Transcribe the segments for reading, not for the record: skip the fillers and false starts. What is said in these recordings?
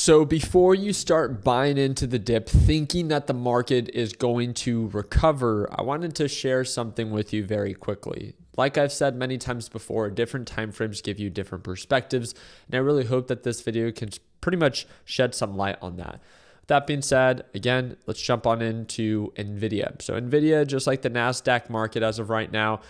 So before you start buying into the dip, thinking that the market is going to recover, I wanted to share something with you very quickly. Like I've said many times before, different time frames give you different perspectives, and I really hope that this video can pretty much shed some light on that. That being said, again, let's jump on into NVIDIA. So NVIDIA, just like the NASDAQ market as of right now,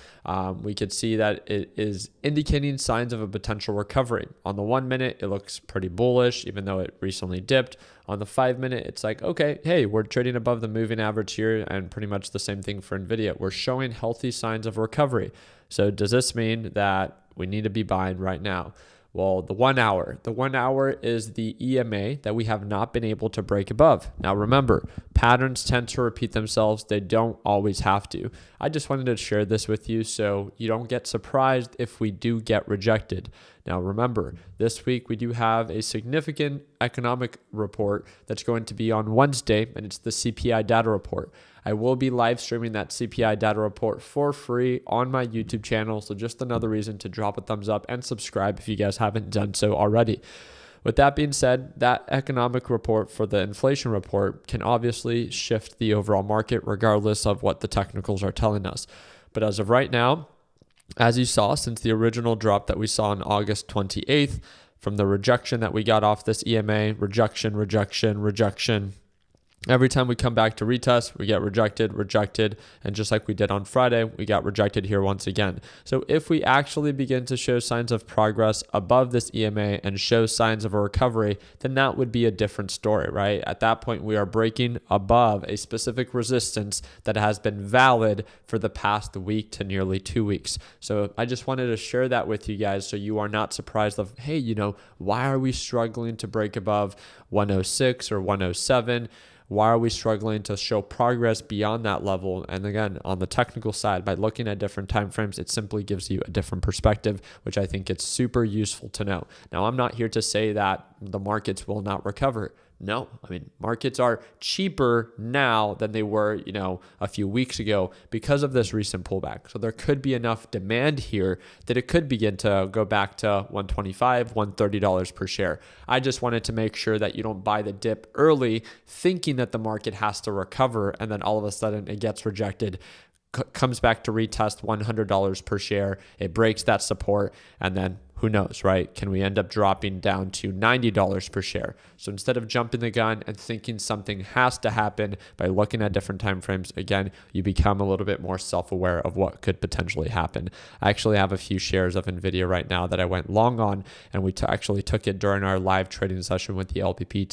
we could see that it is indicating signs of a potential recovery. On the 1 minute, it looks pretty bullish, even though it recently dipped. On the 5 minute, it's like, okay, hey, we're trading above the moving average here, and pretty much the same thing for NVIDIA. We're showing healthy signs of recovery. So does this mean that we need to be buying right now? Well, the 1 hour. The 1 hour is the EMA that we have not been able to break above. Now, remember, patterns tend to repeat themselves. They don't always have to. I just wanted to share this with you so you don't get surprised if we do get rejected. Now, remember, this week we do have a significant economic report that's going to be on Wednesday, and it's the CPI data report. I will be live streaming that CPI data report for free on my YouTube channel. So just another reason to drop a thumbs up and subscribe if you guys haven't done so already. With that being said, that economic report for the inflation report can obviously shift the overall market regardless of what the technicals are telling us. But as of right now, as you saw, since the original drop that we saw on August 28th, from the rejection that we got off this EMA, rejection, every time we come back to retest, we get rejected, and just like we did on Friday, we got rejected here once again. So if we actually begin to show signs of progress above this EMA and show signs of a recovery, then that would be a different story, right? At that point, we are breaking above a specific resistance that has been valid for the past week to nearly 2 weeks. So I just wanted to share that with you guys so you are not surprised of, hey, why are we struggling to break above 106 or 107? Why are we struggling to show progress beyond that level? And again, on the technical side, by looking at different time frames, it simply gives you a different perspective, which I think it's super useful to know. Now, I'm not here to say that the markets will not recover. No, markets are cheaper now than they were, a few weeks ago because of this recent pullback. So there could be enough demand here that it could begin to go back to $125, $130 per share. I just wanted to make sure that you don't buy the dip early thinking that the market has to recover and then all of a sudden it gets rejected, comes back to retest $100 per share. It breaks that support and then who knows, right? Can we end up dropping down to $90 per share? So instead of jumping the gun and thinking something has to happen by looking at different time frames, again, you become a little bit more self-aware of what could potentially happen. I actually have a few shares of NVIDIA right now that I went long on, and we actually took it during our live trading session with the LPP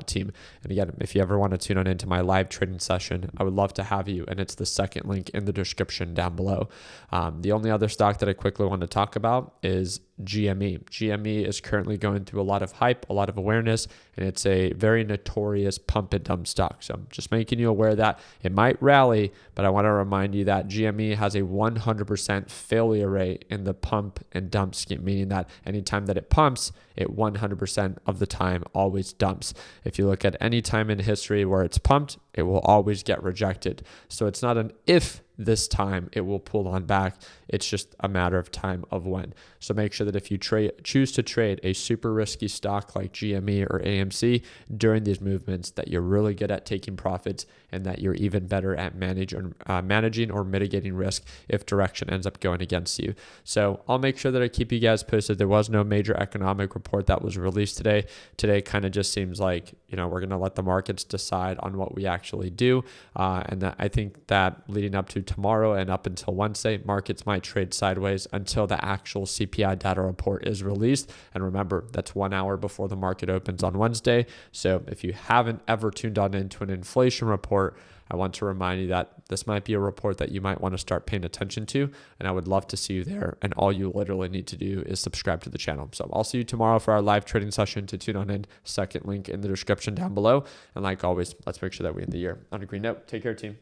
team. And again, if you ever want to tune on into my live trading session, I would love to have you, and it's the second link in the description down below. The only other stock that I quickly want to talk about is GME. GME is currently going through a lot of hype, a lot of awareness, and it's a very notorious pump and dump stock. So I'm just making you aware that it might rally, but I want to remind you that GME has a 100% failure rate in the pump and dump scheme, meaning that anytime that it pumps, it 100% of the time always dumps. If you look at any time in history where it's pumped, it will always get rejected. So it's not an if this time it will pull on back. It's just a matter of time of when. So make sure that if you choose to trade a super risky stock like GME or AMC during these movements, that you're really good at taking profits and that you're even better at managing or mitigating risk if direction ends up going against you. So I'll make sure that I keep you guys posted. There was no major economic report that was released today. Today kind of just seems like, we're going to let the markets decide on what we actually do. And that I think that leading up to tomorrow and up until Wednesday, markets might trade sideways until the actual CPI data report is released. And remember, that's 1 hour before the market opens on Wednesday. So if you haven't ever tuned on into an inflation report, I want to remind you that this might be a report that you might want to start paying attention to, and I would love to see you there. And all you literally need to do is subscribe to the channel. So I'll see you tomorrow for our live trading session. To tune on in, second link in the description down below. And like always, let's make sure that we end the year on a green note. Take care, team.